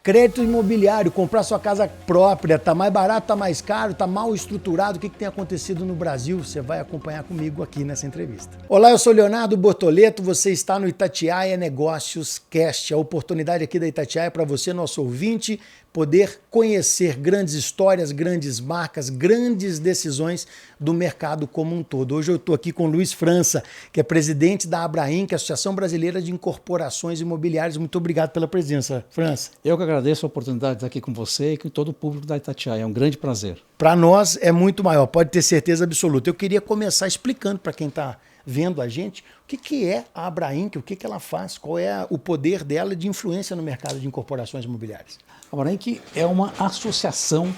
Crédito imobiliário, comprar sua casa própria, tá mais barato, tá mais caro, tá mal estruturado, o que tem acontecido no Brasil? Você vai acompanhar comigo aqui nessa entrevista. Olá, eu sou Leonardo Bortoleto, você está no Itatiaia Negócios Cast. A oportunidade aqui da Itatiaia é para você, nosso ouvinte, poder conhecer grandes histórias, grandes marcas, grandes decisões do mercado como um todo. Hoje eu estou aqui com o Luiz França, que é presidente da Abraim, que é a Associação Brasileira de Incorporações Imobiliárias. Muito obrigado pela presença, França. Eu que agradeço a oportunidade de estar aqui com você e com todo o público da Itatiaia. É um grande prazer. Para nós é muito maior, pode ter certeza absoluta. Eu queria começar explicando para quem está vendo a gente o que é a Abraim, o que ela faz, qual é o poder dela de influência no mercado de incorporações imobiliárias. A Abraim é uma associação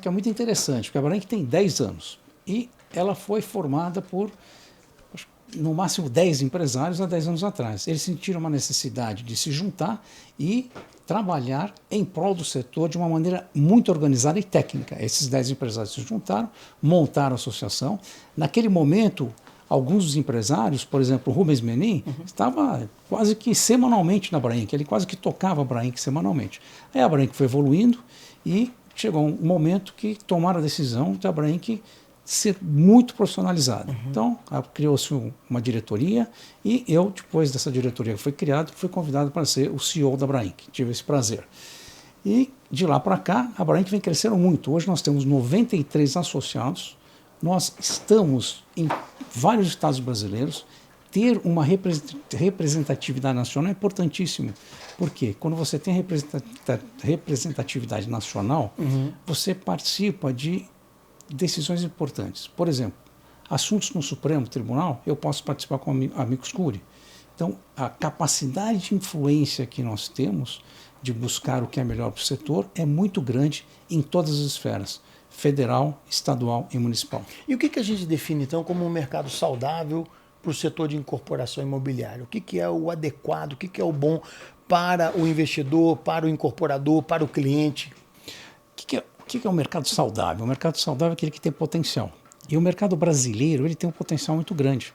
que é muito interessante, porque a Abraim tem 10 anos e ela foi formada por, no máximo, 10 empresários há 10 anos atrás. Eles sentiram uma necessidade de se juntar e trabalhar em prol do setor de uma maneira muito organizada e técnica. Esses 10 empresários se juntaram, montaram a associação. Naquele momento, alguns dos empresários, por exemplo, o Rubens Menin, estava quase que semanalmente na Abraim, ele quase que tocava a Abraim semanalmente. Aí a Abraim foi evoluindo e chegou um momento que tomaram a decisão de a Abraim ser muito profissionalizada. Então, criou-se uma diretoria e eu, depois dessa diretoria que foi criada, fui convidado para ser o CEO da Abraim, tive esse prazer. E de lá para cá, a Abraim vem crescendo muito. Hoje nós temos 93 associados, nós estamos em vários estados brasileiros. Ter uma representatividade nacional é importantíssimo. Por quê? Quando você tem representatividade nacional, você participa de decisões importantes. Por exemplo, assuntos no Supremo Tribunal, eu posso participar com amicus curiae. Então, a capacidade de influência que nós temos de buscar o que é melhor para o setor é muito grande em todas as esferas, federal, estadual e municipal. E o que a gente define, então, como um mercado saudável para o setor de incorporação imobiliária? O que é o adequado, o que é o bom para o investidor, para o incorporador, para o cliente? O que é o mercado saudável? O mercado saudável é aquele que tem potencial. E o mercado brasileiro ele tem um potencial muito grande.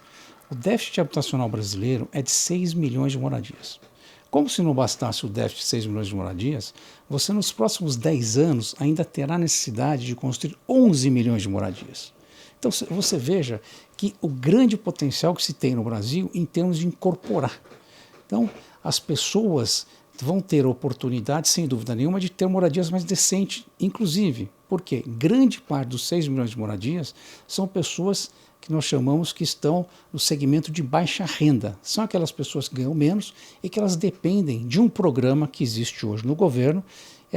O déficit habitacional brasileiro é de 6 milhões de moradias. Como se não bastasse o déficit de 6 milhões de moradias, você nos próximos 10 anos ainda terá necessidade de construir 11 milhões de moradias. Então você veja que o grande potencial que se tem no Brasil em termos de incorporar. Então as pessoas vão ter oportunidade, sem dúvida nenhuma, de ter moradias mais decentes, inclusive, porque grande parte dos 6 milhões de moradias são pessoas que nós chamamos que estão no segmento de baixa renda. São aquelas pessoas que ganham menos e que elas dependem de um programa que existe hoje no governo,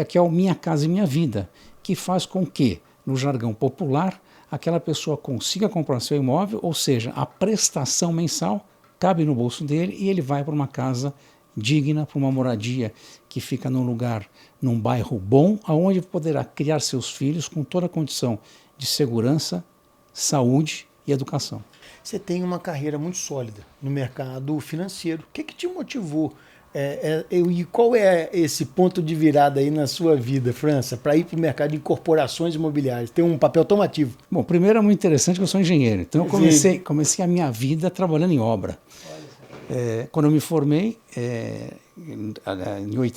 que é o Minha Casa Minha Vida, que faz com que, no jargão popular, aquela pessoa consiga comprar seu imóvel, ou seja, a prestação mensal cabe no bolso dele e ele vai para uma casa digna, para uma moradia que fica num lugar, num bairro bom, aonde poderá criar seus filhos com toda a condição de segurança, saúde e educação. Você tem uma carreira muito sólida no mercado financeiro. O que te motivou? E qual é esse ponto de virada aí na sua vida, França, para ir para o mercado de incorporações imobiliárias? Tem um papel tão ativo. Bom, primeiro é muito interessante que eu sou engenheiro. Então eu comecei a minha vida trabalhando em obra. Quando eu me formei, em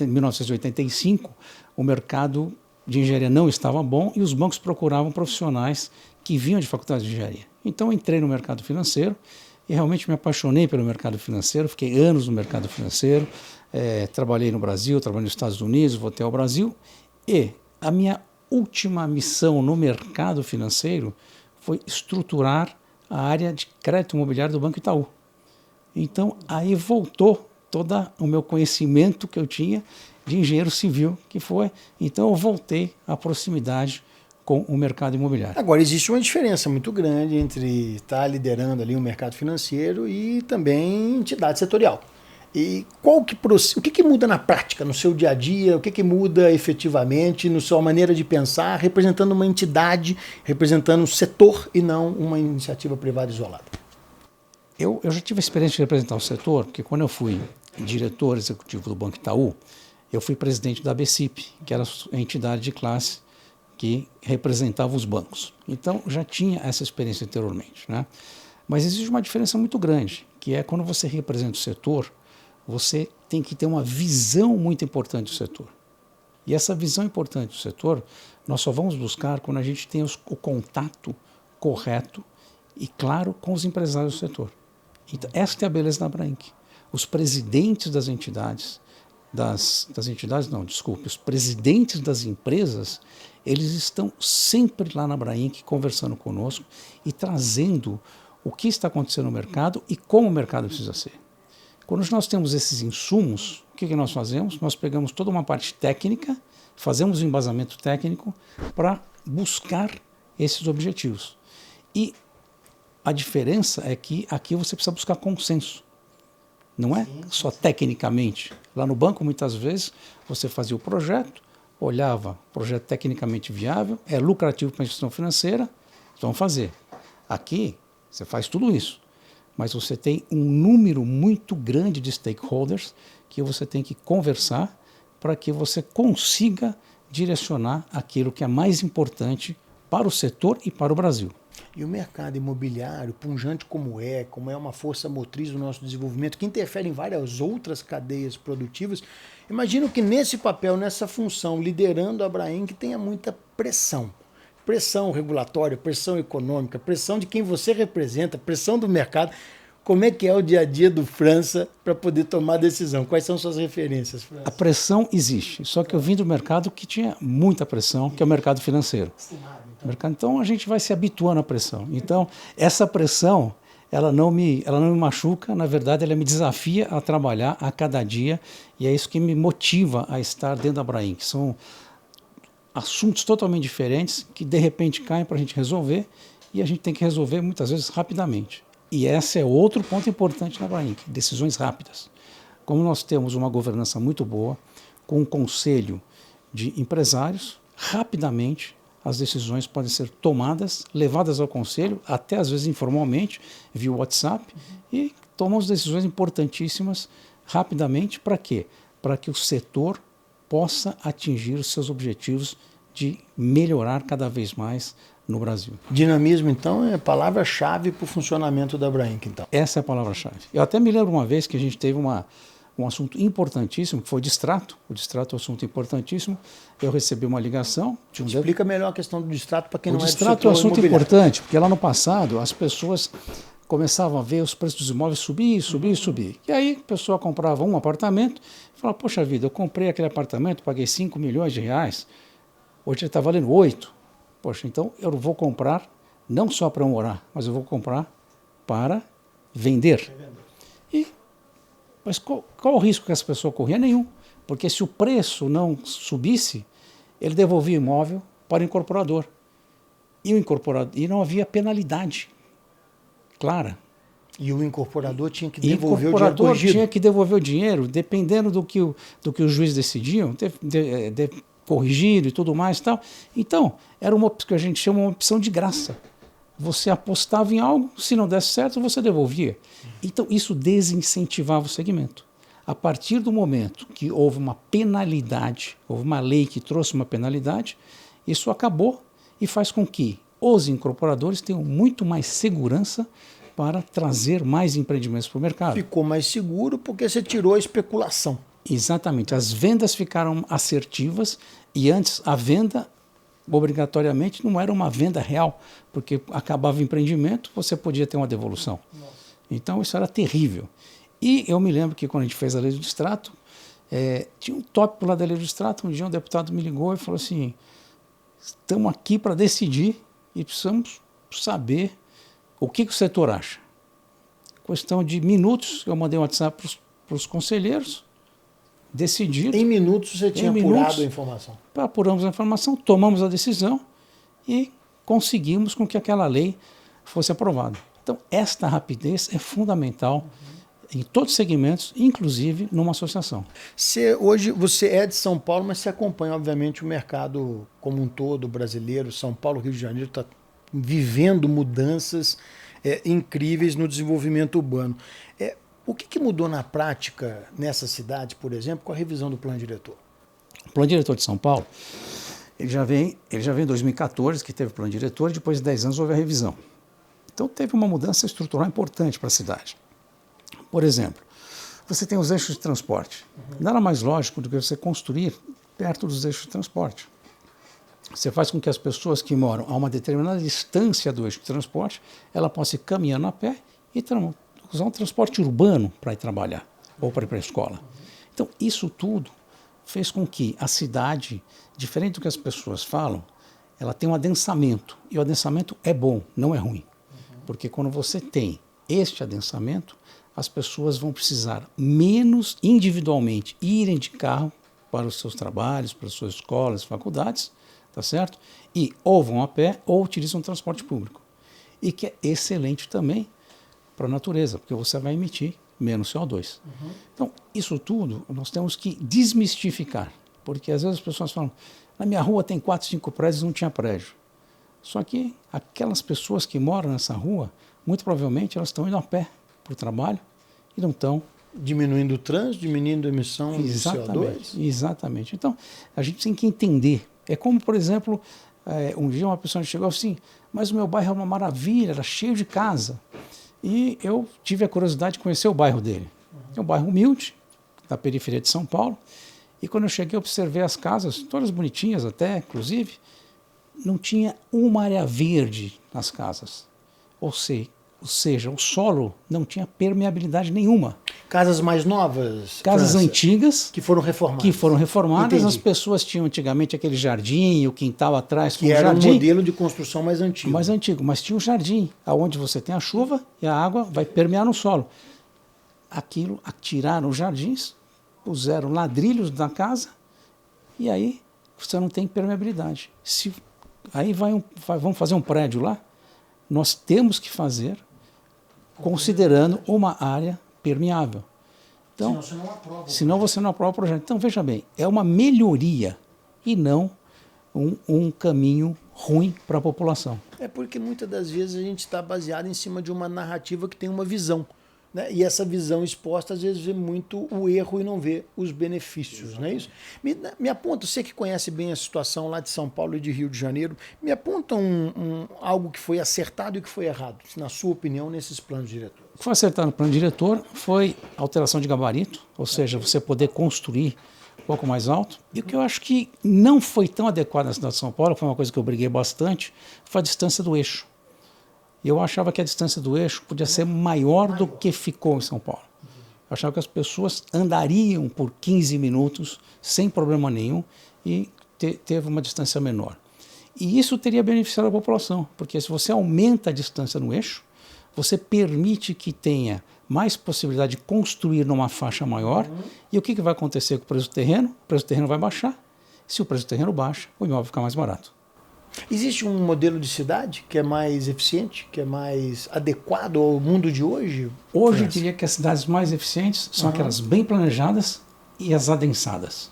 1985, o mercado de engenharia não estava bom e os bancos procuravam profissionais que vinham de faculdade de engenharia. Então eu entrei no mercado financeiro e realmente me apaixonei pelo mercado financeiro, fiquei anos no mercado financeiro, trabalhei no Brasil, trabalhei nos Estados Unidos, voltei ao Brasil e a minha última missão no mercado financeiro foi estruturar a área de crédito imobiliário do Banco Itaú. Então, aí voltou todo o meu conhecimento que eu tinha de engenheiro civil, que foi. Então, eu voltei à proximidade com o mercado imobiliário. Agora, existe uma diferença muito grande entre estar liderando ali o mercado financeiro e também entidade setorial. E o que muda na prática, no seu dia a dia, o que muda efetivamente na sua maneira de pensar, representando uma entidade, representando um setor e não uma iniciativa privada isolada? Eu já tive a experiência de representar o setor, porque quando eu fui diretor executivo do Banco Itaú, eu fui presidente da ABCIP, que era a entidade de classe que representava os bancos. Então, já tinha essa experiência anteriormente, né? Mas existe uma diferença muito grande, que é quando você representa o setor, você tem que ter uma visão muito importante do setor. E essa visão importante do setor, nós só vamos buscar quando a gente tem o contato correto e claro com os empresários do setor. Então, esta é a beleza da Abrainc. Os presidentes das entidades, os presidentes das empresas, eles estão sempre lá na Abrainc conversando conosco e trazendo o que está acontecendo no mercado e como o mercado precisa ser. Quando nós temos esses insumos, o que nós fazemos? Nós pegamos toda uma parte técnica, fazemos um embasamento técnico para buscar esses objetivos. E a diferença é que aqui você precisa buscar consenso. Não é só tecnicamente. Lá no banco, muitas vezes, você fazia o projeto, olhava o projeto tecnicamente viável, é lucrativo para a instituição financeira, vamos fazer. Aqui, você faz tudo isso, mas você tem um número muito grande de stakeholders que você tem que conversar para que você consiga direcionar aquilo que é mais importante para o setor e para o Brasil. E o mercado imobiliário, pujante como é uma força motriz do nosso desenvolvimento, que interfere em várias outras cadeias produtivas, imagino que nesse papel, nessa função, liderando a Abrainc, tenha muita pressão. Pressão regulatória, pressão econômica, pressão de quem você representa, pressão do mercado. Como é que é o dia a dia do França para poder tomar decisão? Quais são suas referências, França? A pressão existe, só que eu vim do mercado que tinha muita pressão, que é o mercado financeiro. Então a gente vai se habituando à pressão. Então essa pressão, ela não me machuca, na verdade ela me desafia a trabalhar a cada dia e é isso que me motiva a estar dentro da Abrainc. São assuntos totalmente diferentes que de repente caem para a gente resolver e a gente tem que resolver muitas vezes rapidamente. E esse é outro ponto importante na Abrainc, decisões rápidas. Como nós temos uma governança muito boa, com um conselho de empresários, rapidamente as decisões podem ser tomadas, levadas ao conselho, até às vezes informalmente, via WhatsApp, e tomamos decisões importantíssimas rapidamente. Para quê? Para que o setor possa atingir os seus objetivos de melhorar cada vez mais no Brasil. Dinamismo, então, é a palavra-chave para o funcionamento da Abrainc, então. Essa é a palavra-chave. Eu até me lembro uma vez que a gente teve um assunto importantíssimo, que foi o distrato. O distrato é um assunto importantíssimo. Eu recebi uma ligação. Explica melhor a questão do distrato para quem não é do setor imobiliário. O distrato é um assunto importante, porque lá no passado as pessoas começavam a ver os preços dos imóveis subir. E aí a pessoa comprava um apartamento e falava, poxa vida, eu comprei aquele apartamento, paguei 5 milhões de reais, hoje ele está valendo 8. Poxa, então eu vou comprar não só para morar, mas eu vou comprar para vender. Mas qual o risco que essa pessoa corria? Nenhum. Porque se o preço não subisse, ele devolvia o imóvel para o incorporador. E não havia penalidade clara. E o incorporador tinha que devolver o dinheiro corrigido. O incorporador tinha que devolver o dinheiro, dependendo do que os juízes decidiam, corrigido e tudo mais e tal. Então, era uma que a gente chama uma opção de graça. Você apostava em algo, se não desse certo, você devolvia. Então, isso desincentivava o segmento. A partir do momento que houve uma penalidade, houve uma lei que trouxe uma penalidade, isso acabou e faz com que os incorporadores tenham muito mais segurança para trazer mais empreendimentos para o mercado. Ficou mais seguro porque você tirou a especulação. Exatamente. As vendas ficaram assertivas e antes a venda obrigatoriamente não era uma venda real, porque acabava o empreendimento, você podia ter uma devolução. Então isso era terrível. E eu me lembro que quando a gente fez a lei do distrato, tinha um tópico lá da lei do distrato, um dia um deputado me ligou e falou assim, estamos aqui para decidir e precisamos saber o que o setor acha. Questão de minutos, eu mandei um WhatsApp para os conselheiros, decidiram. Em minutos você tinha apurado a informação. Apuramos a informação, tomamos a decisão e conseguimos com que aquela lei fosse aprovada. Então, esta rapidez é fundamental em todos os segmentos, inclusive numa associação. Hoje você é de São Paulo, mas você acompanha, obviamente, o mercado como um todo brasileiro. São Paulo, Rio de Janeiro está vivendo mudanças incríveis no desenvolvimento urbano. O que mudou na prática nessa cidade, por exemplo, com a revisão do plano diretor? O plano diretor de São Paulo, ele já vem em 2014, que teve o plano diretor, e depois de 10 anos houve a revisão. Então teve uma mudança estrutural importante para a cidade. Por exemplo, você tem os eixos de transporte. Nada mais lógico do que você construir perto dos eixos de transporte. Você faz com que as pessoas que moram a uma determinada distância do eixo de transporte, ela possa ir caminhando a pé e usar um transporte urbano para ir trabalhar ou para ir para a escola. Então, isso tudo fez com que a cidade, diferente do que as pessoas falam, ela tem um adensamento. E o adensamento é bom, não é ruim. Porque quando você tem este adensamento, as pessoas vão precisar menos individualmente irem de carro para os seus trabalhos, para as suas escolas, faculdades, tá certo? E ou vão a pé ou utilizam o transporte público. E que é excelente também para a natureza, porque você vai emitir menos CO2. Então, isso tudo nós temos que desmistificar, porque às vezes as pessoas falam, na minha rua tem 4, 5 prédios, não tinha prédio. Só que aquelas pessoas que moram nessa rua, muito provavelmente elas estão indo a pé para o trabalho e não estão... Diminuindo o trânsito, diminuindo a emissão de CO2? Exatamente. Então, a gente tem que entender. É como, por exemplo, um dia uma pessoa chegou assim, mas o meu bairro é uma maravilha, era cheio de casa. E eu tive a curiosidade de conhecer o bairro dele. É um bairro humilde, da periferia de São Paulo. E quando eu cheguei, eu observei as casas, todas bonitinhas até, inclusive, não tinha uma área verde nas casas. Ou seja, o solo não tinha permeabilidade nenhuma. Casas mais novas? Casas antigas. Que foram reformadas. Entendi. As pessoas tinham antigamente aquele jardim, o quintal atrás com que era jardim. Um modelo de construção mais antigo. Mais antigo, mas tinha um jardim, onde você tem a chuva e a água vai permear no solo. Aquilo, tiraram os jardins, puseram ladrilhos na casa e aí você não tem permeabilidade. Aí vamos fazer um prédio lá, nós temos que fazer considerando uma área permeável. Então, senão você não aprova o projeto. Então, veja bem, é uma melhoria e não um caminho ruim para a população. É porque muitas das vezes a gente está baseado em cima de uma narrativa que tem uma visão. Né? E essa visão exposta, às vezes, vê muito o erro e não vê os benefícios. Não é isso? Me aponta, você que conhece bem a situação lá de São Paulo e de Rio de Janeiro, me aponta algo que foi acertado e que foi errado, na sua opinião, nesses planos diretores. O que foi acertado no plano diretor foi alteração de gabarito, ou seja, você poder construir um pouco mais alto. E o que eu acho que não foi tão adequado na cidade de São Paulo, foi uma coisa que eu briguei bastante, foi a distância do eixo. Eu achava que a distância do eixo podia ser maior do que ficou em São Paulo. Eu achava que as pessoas andariam por 15 minutos sem problema nenhum e teve uma distância menor. E isso teria beneficiado a população, porque se você aumenta a distância no eixo, você permite que tenha mais possibilidade de construir numa faixa maior. E o que vai acontecer com o preço do terreno? O preço do terreno vai baixar. Se o preço do terreno baixa, o imóvel fica mais barato. Existe um modelo de cidade que é mais eficiente, que é mais adequado ao mundo de hoje? Hoje eu diria que as cidades mais eficientes são aquelas bem planejadas e as adensadas.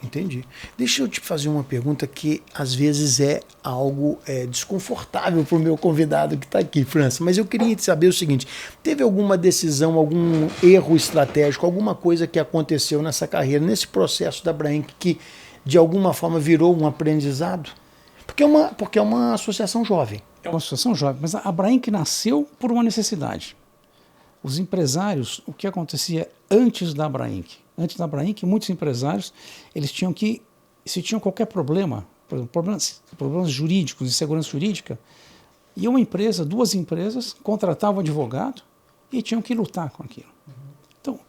Entendi. Deixa eu te fazer uma pergunta que às vezes é algo desconfortável para o meu convidado que está aqui, França, mas eu queria saber o seguinte, teve alguma decisão, algum erro estratégico, alguma coisa que aconteceu nessa carreira, nesse processo da Brainc que de alguma forma virou um aprendizado? Porque é uma associação jovem. É uma associação jovem, mas a Brainc nasceu por uma necessidade. Os empresários, o que acontecia antes da Brainc? Antes da Brainc, muitos empresários, eles tinham que, se tinham qualquer problema, por exemplo, problemas jurídicos, de segurança jurídica, e uma empresa, 2 empresas, contratavam um advogado e tinham que lutar com aquilo. Então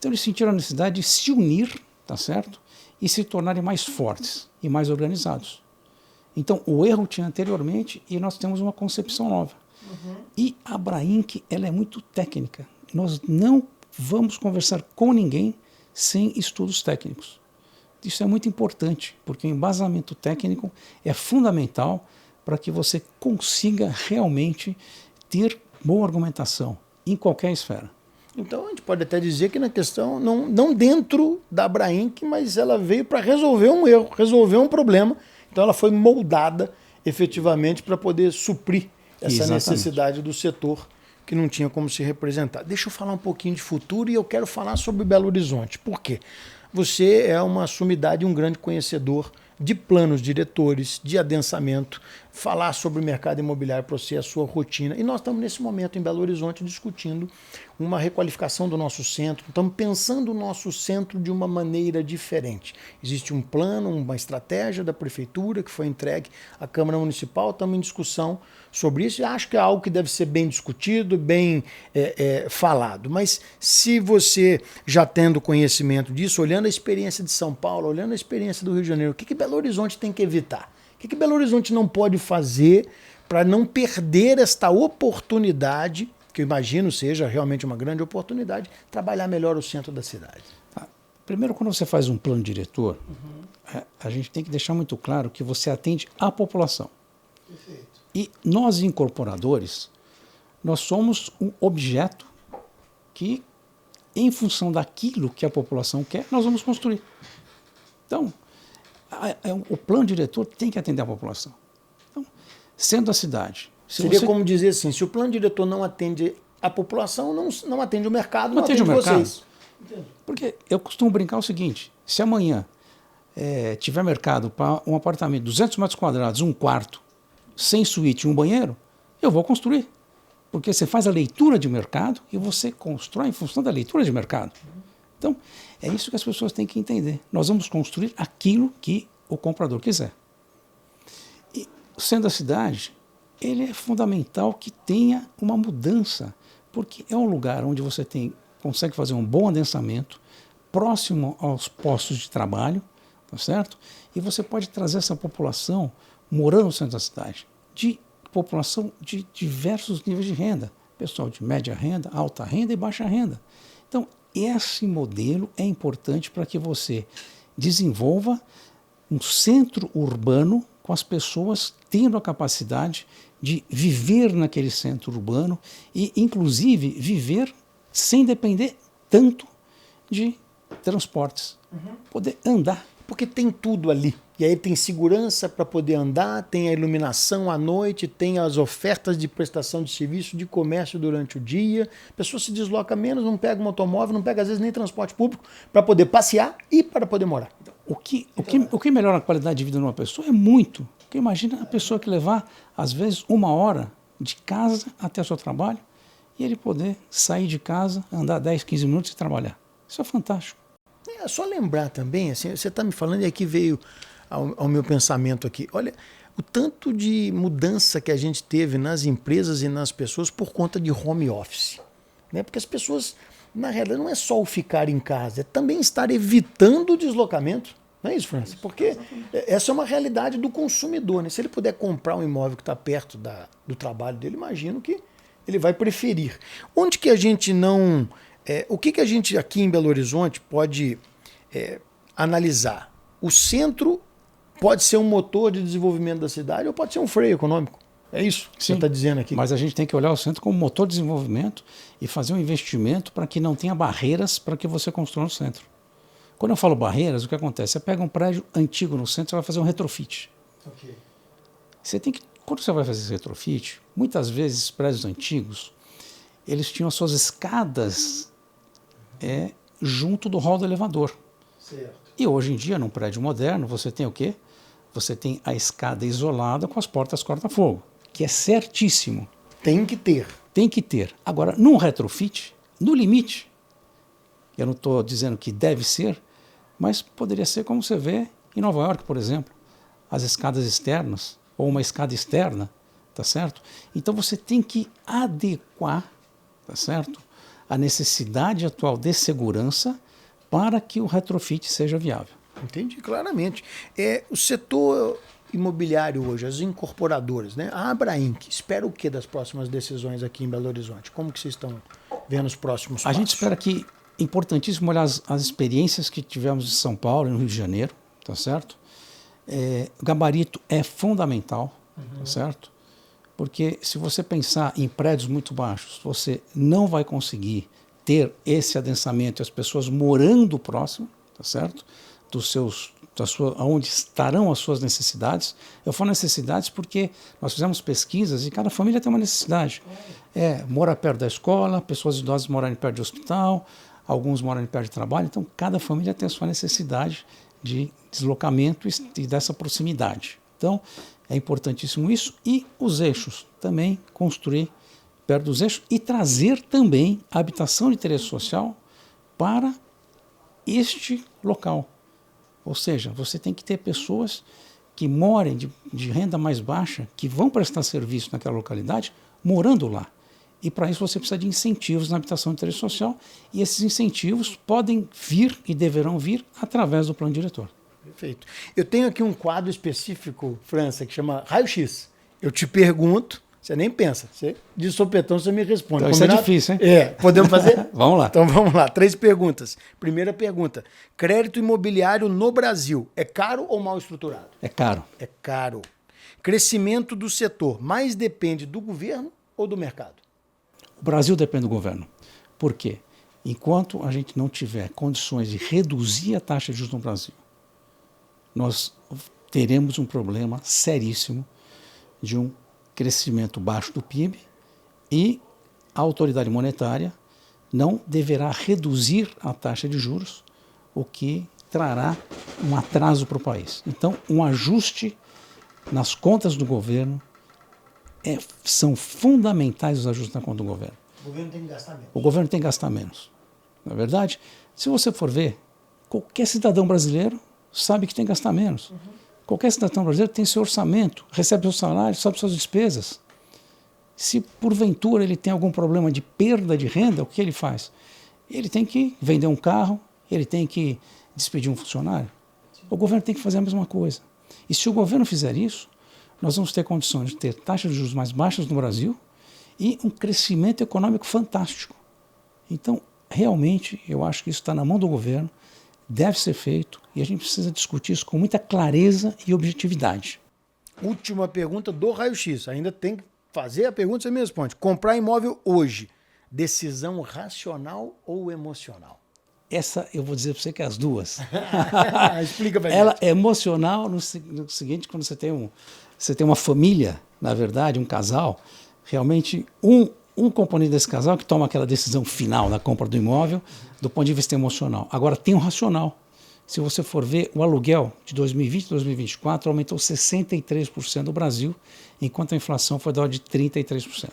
eles sentiram a necessidade de se unir, tá certo? E se tornarem mais fortes e mais organizados. Então, o erro tinha anteriormente e nós temos uma concepção nova. E a Brainc, ela é muito técnica. Nós não vamos conversar com ninguém sem estudos técnicos. Isso é muito importante, porque o embasamento técnico é fundamental para que você consiga realmente ter boa argumentação em qualquer esfera. Então a gente pode até dizer que na questão, não dentro da Brainc, mas ela veio para resolver um erro, resolver um problema. Então ela foi moldada efetivamente para poder suprir essa necessidade do setor que não tinha como se representar. Deixa eu falar um pouquinho de futuro e eu quero falar sobre Belo Horizonte. Por quê? Você é uma sumidade, um grande conhecedor de planos diretores, de adensamento, falar sobre o mercado imobiliário para você, a sua rotina. E nós estamos nesse momento em Belo Horizonte discutindo uma requalificação do nosso centro, estamos pensando o nosso centro de uma maneira diferente. Existe um plano, uma estratégia da prefeitura que foi entregue à Câmara Municipal, estamos em discussão sobre isso e acho que é algo que deve ser bem discutido, bem falado. Mas se você já tendo conhecimento disso, olhando a experiência de São Paulo, olhando a experiência do Rio de Janeiro, o que Belo Horizonte tem que evitar? O que Belo Horizonte não pode fazer para não perder esta oportunidade, que eu imagino seja realmente uma grande oportunidade, trabalhar melhor o centro da cidade? Primeiro, quando você faz um plano diretor, a gente tem que deixar muito claro que você atende a população. Perfeito. E nós, incorporadores, nós somos um objeto que, em função daquilo que a população quer, nós vamos construir. Então, o plano diretor tem que atender a população. Então, sendo a cidade... Seria como dizer assim, se o plano diretor não atende a população, não atende o mercado, não atende vocês. Porque eu costumo brincar o seguinte, se amanhã tiver mercado para um apartamento de 200 metros quadrados, um quarto, sem suíte e um banheiro, eu vou construir. Porque você faz a leitura de mercado e você constrói em função da leitura de mercado. Então, é isso que as pessoas têm que entender. Nós vamos construir aquilo que o comprador quiser. E, sendo a cidade, ele é fundamental que tenha uma mudança, porque é um lugar onde você consegue fazer um bom adensamento, próximo aos postos de trabalho, tá certo? E você pode trazer essa população morando no centro da cidade, de população de diversos níveis de renda, pessoal de média renda, alta renda e baixa renda. Então, esse modelo é importante para que você desenvolva um centro urbano com as pessoas tendo a capacidade de viver naquele centro urbano e, inclusive, viver sem depender tanto de transportes. Poder andar. Porque tem tudo ali. E aí tem segurança para poder andar, tem a iluminação à noite, tem as ofertas de prestação de serviço, de comércio durante o dia. A pessoa se desloca menos, não pega um automóvel, não pega às vezes nem transporte público para poder passear e para poder morar. O que melhora a qualidade de vida de uma pessoa é muito. Porque imagina a pessoa que levar, às vezes, 1 hora de casa até o seu trabalho e ele poder sair de casa, andar 10, 15 minutos e trabalhar. Isso é fantástico. É só lembrar também, assim, você está me falando e aqui veio ao meu pensamento aqui. Olha, o tanto de mudança que a gente teve nas empresas e nas pessoas por conta de home office. Né? Porque as pessoas, na realidade, não é só o ficar em casa, é também estar evitando o deslocamento. Não é isso, França? Porque essa é uma realidade do consumidor. Né? Se ele puder comprar um imóvel que está perto do trabalho dele, imagino que ele vai preferir. Onde que a gente não... o que a gente aqui em Belo Horizonte pode analisar? O centro pode ser um motor de desenvolvimento da cidade ou pode ser um freio econômico. É isso que você está dizendo aqui. Mas a gente tem que olhar o centro como motor de desenvolvimento e fazer um investimento para que não tenha barreiras para que você construa no centro. Quando eu falo barreiras, o que acontece? Você pega um prédio antigo no centro, você vai fazer um retrofit. Okay. Quando você vai fazer esse retrofit, muitas vezes prédios antigos, eles tinham as suas escadas junto do hall do elevador. Certo. E hoje em dia, num prédio moderno, você tem o quê? Você tem a escada isolada com as portas corta-fogo, que é certíssimo. Tem que ter. Tem que ter. Agora, num retrofit, no limite, eu não estou dizendo que deve ser, mas poderia ser como você vê em Nova York, por exemplo, as escadas externas, ou uma escada externa, tá certo? Então você tem que adequar, tá certo? A necessidade atual de segurança para que o retrofit seja viável. Entendi claramente. O setor imobiliário hoje, as incorporadoras, né? A Abrainc, espera o que das próximas decisões aqui em Belo Horizonte? Como que vocês estão vendo os próximos passos? A gente espera que, importantíssimo olhar as experiências que tivemos em São Paulo e no Rio de Janeiro, tá certo? O gabarito é fundamental, tá certo? Porque se você pensar em prédios muito baixos, você não vai conseguir ter esse adensamento e as pessoas morando próximo, tá certo? Onde estarão as suas necessidades. Eu falo necessidades porque nós fizemos pesquisas e cada família tem uma necessidade. Morar perto da escola, pessoas idosas morarem perto de hospital, alguns moram perto de trabalho, então cada família tem a sua necessidade de deslocamento e dessa proximidade. Então, é importantíssimo isso. E os eixos, também construir perto dos eixos e trazer também a habitação de interesse social para este local. Ou seja, você tem que ter pessoas que morem de renda mais baixa, que vão prestar serviço naquela localidade, morando lá. E para isso você precisa de incentivos na habitação de interesse social, e esses incentivos podem vir e deverão vir através do plano diretor. Perfeito. Eu tenho aqui um quadro específico, França, que chama Raio-X. Eu te pergunto, você nem pensa. Você, de sopetão, você me responde. Então, isso é difícil, hein? É. Podemos fazer? Vamos lá. Então vamos lá. 3 perguntas. Primeira pergunta. Crédito imobiliário no Brasil é caro ou mal estruturado? É caro. É caro. Crescimento do setor mais depende do governo ou do mercado? O Brasil depende do governo. Por quê? Enquanto a gente não tiver condições de reduzir a taxa de juros no Brasil, nós teremos um problema seríssimo de um crescimento baixo do PIB e a autoridade monetária não deverá reduzir a taxa de juros, o que trará um atraso para o país. Então, um ajuste nas contas do governo são fundamentais os ajustes na conta do governo. O governo tem que gastar menos. O governo tem que gastar menos. Na verdade, se você for ver, qualquer cidadão brasileiro sabe que tem que gastar menos. Qualquer cidadão brasileiro tem seu orçamento, recebe seu salário, sabe suas despesas. Se porventura ele tem algum problema de perda de renda, o que ele faz? Ele tem que vender um carro, ele tem que despedir um funcionário. O governo tem que fazer a mesma coisa. E se o governo fizer isso, nós vamos ter condições de ter taxas de juros mais baixas no Brasil e um crescimento econômico fantástico. Então, realmente, eu acho que isso está na mão do governo, deve ser feito e a gente precisa discutir isso com muita clareza e objetividade. Última pergunta do Raio-X. Ainda tem que fazer a pergunta, você me responde. Comprar imóvel hoje, decisão racional ou emocional? Essa eu vou dizer para você que é as duas. Explica para Ela gente. é emocional no seguinte, quando você tem uma família, na verdade, um casal, realmente um componente desse casal que toma aquela decisão final da compra do imóvel do ponto de vista emocional. Agora, tem o racional. Se você for ver, o aluguel de 2020 e 2024 aumentou 63% no Brasil, enquanto a inflação foi da ordem de 33%.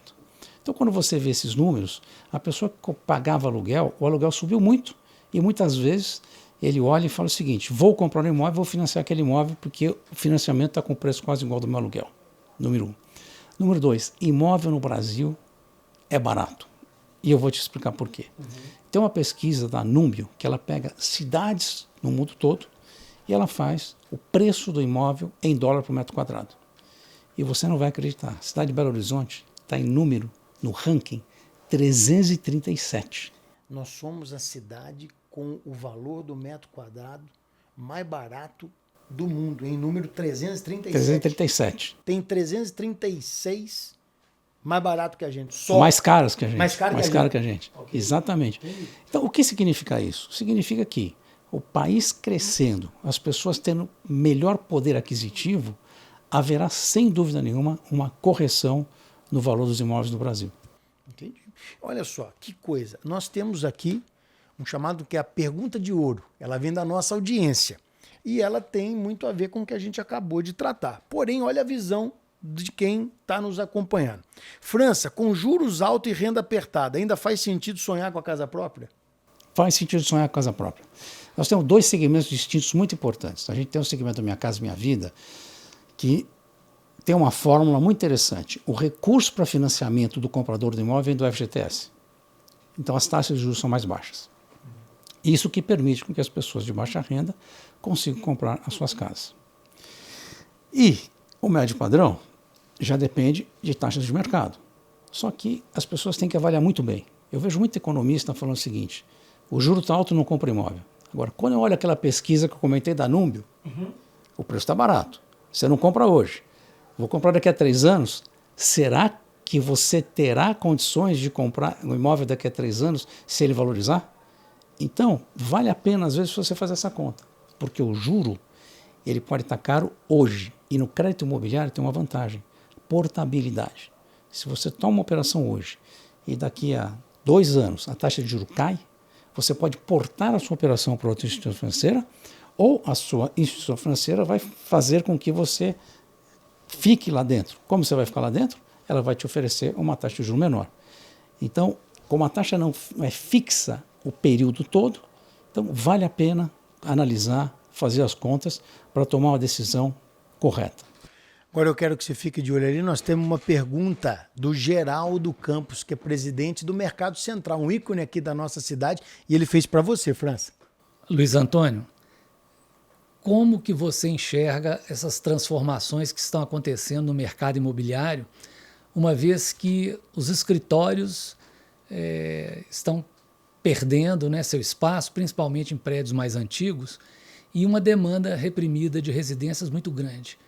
Então, quando você vê esses números, a pessoa que pagava aluguel, o aluguel subiu muito e muitas vezes ele olha e fala o seguinte: vou comprar um imóvel, vou financiar aquele imóvel porque o financiamento está com preço quase igual ao do meu aluguel. Número 1. Número 2, imóvel no Brasil é barato. E eu vou te explicar por quê. Tem uma pesquisa da Númbio que ela pega cidades no mundo todo e ela faz o preço do imóvel em dólar por metro quadrado. E você não vai acreditar, a cidade de Belo Horizonte está em número, no ranking, 337. Nós somos a cidade com o valor do metro quadrado mais barato do mundo, em número 337. 337. Tem 336 mais barato que a gente. Só. Mais caras que a gente. Mais caro que a gente. Okay. Exatamente. Entendi. Então, o que significa isso? Significa que o país crescendo, as pessoas tendo melhor poder aquisitivo, haverá, sem dúvida nenhuma, uma correção no valor dos imóveis no Brasil. Entendi. Olha só, que coisa. Nós temos aqui um chamado que é a pergunta de ouro. Ela vem da nossa audiência. E ela tem muito a ver com o que a gente acabou de tratar. Porém, olha a visão de quem está nos acompanhando. França, com juros altos e renda apertada, ainda faz sentido sonhar com a casa própria? Faz sentido sonhar com a casa própria. Nós temos 2 segmentos distintos muito importantes. A gente tem o segmento Minha Casa Minha Vida, que tem uma fórmula muito interessante. O recurso para financiamento do comprador do imóvel vem do FGTS. Então as taxas de juros são mais baixas. Isso que permite que as pessoas de baixa renda consigam comprar as suas casas. E o médio padrão já depende de taxas de mercado. Só que as pessoas têm que avaliar muito bem. Eu vejo muito economista falando o seguinte: o juro está alto, não compra imóvel. Agora, quando eu olho aquela pesquisa que eu comentei da Númbio, o preço está barato. Você não compra hoje. Vou comprar daqui a 3 anos. Será que você terá condições de comprar um imóvel daqui a 3 anos se ele valorizar? Então, vale a pena, às vezes, você fazer essa conta. Porque o juro, ele pode estar caro hoje. E no crédito imobiliário tem uma vantagem: portabilidade. Se você toma uma operação hoje e daqui a 2 anos a taxa de juros cai, você pode portar a sua operação para outra instituição financeira ou a sua instituição financeira vai fazer com que você fique lá dentro. Como você vai ficar lá dentro? Ela vai te oferecer uma taxa de juros menor. Então, como a taxa não é fixa o período todo, então vale a pena analisar, fazer as contas para tomar uma decisão correta. Agora eu quero que você fique de olho ali. Nós temos uma pergunta do Geraldo Campos, que é presidente do Mercado Central, um ícone aqui da nossa cidade, e ele fez para você, França. Luiz Antônio, como que você enxerga essas transformações que estão acontecendo no mercado imobiliário, uma vez que os escritórios estão perdendo, né, seu espaço, principalmente em prédios mais antigos, e uma demanda reprimida de residências muito grande?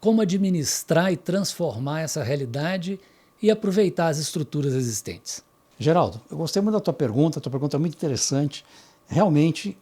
Como administrar e transformar essa realidade e aproveitar as estruturas existentes? Geraldo, eu gostei muito da tua pergunta é muito interessante. Realmente,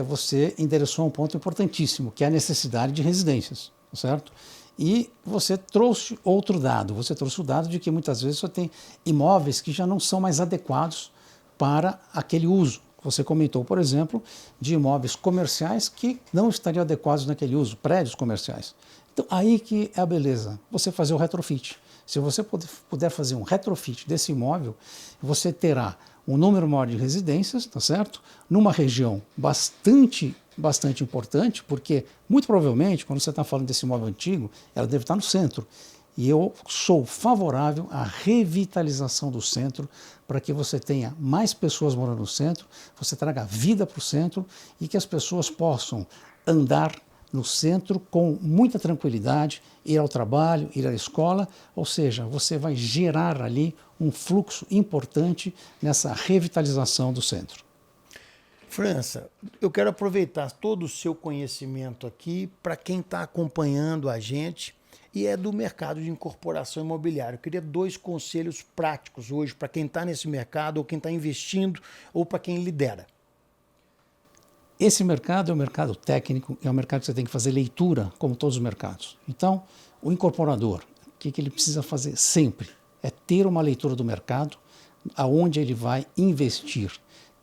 você endereçou um ponto importantíssimo, que é a necessidade de residências, certo? E você trouxe outro dado, você trouxe o dado de que muitas vezes você tem imóveis que já não são mais adequados para aquele uso. Você comentou, por exemplo, de imóveis comerciais que não estariam adequados naquele uso, prédios comerciais. Então, aí que é a beleza, você fazer o retrofit. Se você puder fazer um retrofit desse imóvel, você terá um número maior de residências, tá certo? Numa região bastante importante, porque muito provavelmente, quando você está falando desse imóvel antigo, ela deve estar no centro. E eu sou favorável à revitalização do centro para que você tenha mais pessoas morando no centro, você traga vida para o centro e que as pessoas possam andar no centro com muita tranquilidade, ir ao trabalho, ir à escola, ou seja, você vai gerar ali um fluxo importante nessa revitalização do centro. França, eu quero aproveitar todo o seu conhecimento aqui para quem está acompanhando a gente e é do mercado de incorporação imobiliária. Eu queria 2 conselhos práticos hoje para quem está nesse mercado, ou quem está investindo, ou para quem lidera. Esse mercado é um mercado técnico, é um mercado que você tem que fazer leitura, como todos os mercados. Então, o incorporador, o que ele precisa fazer sempre é ter uma leitura do mercado, aonde ele vai investir,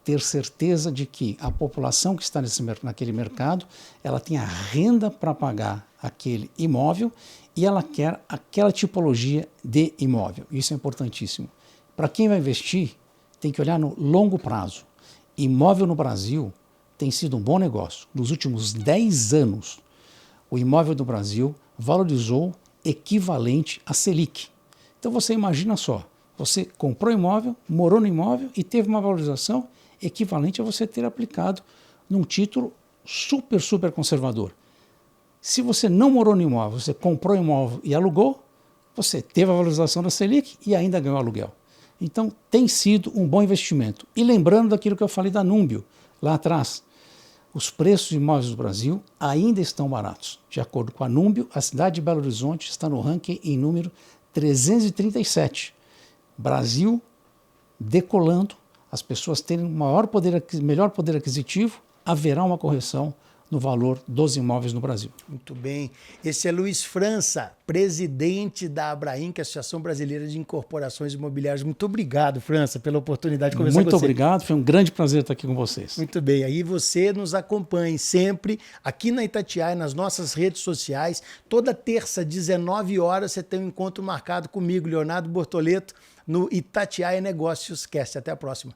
ter certeza de que a população que está naquele mercado, ela tem a renda para pagar aquele imóvel e ela quer aquela tipologia de imóvel. Isso é importantíssimo. Para quem vai investir, tem que olhar no longo prazo. Imóvel no Brasil tem sido um bom negócio. Nos últimos 10 anos, o imóvel do Brasil valorizou equivalente à Selic. Então você imagina só, você comprou imóvel, morou no imóvel e teve uma valorização equivalente a você ter aplicado num título super conservador. Se você não morou no imóvel, você comprou imóvel e alugou, você teve a valorização da Selic e ainda ganhou aluguel. Então tem sido um bom investimento. E lembrando daquilo que eu falei da Númbio lá atrás, os preços de imóveis do Brasil ainda estão baratos. De acordo com a Númbio, a cidade de Belo Horizonte está no ranking em número 337. Brasil decolando, as pessoas terem melhor poder aquisitivo, haverá uma correção no valor dos imóveis no Brasil. Muito bem. Esse é Luiz França, presidente da Abrainc, que é a Associação Brasileira de Incorporações Imobiliárias. Muito obrigado, França, pela oportunidade de conversar com você. Muito obrigado, foi um grande prazer estar aqui com vocês. Muito bem. Aí você nos acompanhe sempre aqui na Itatiaia, nas nossas redes sociais. Toda terça, 19 horas, você tem um encontro marcado comigo, Leonardo Bortoleto, no Itatiaia Negócios Cast. Até a próxima.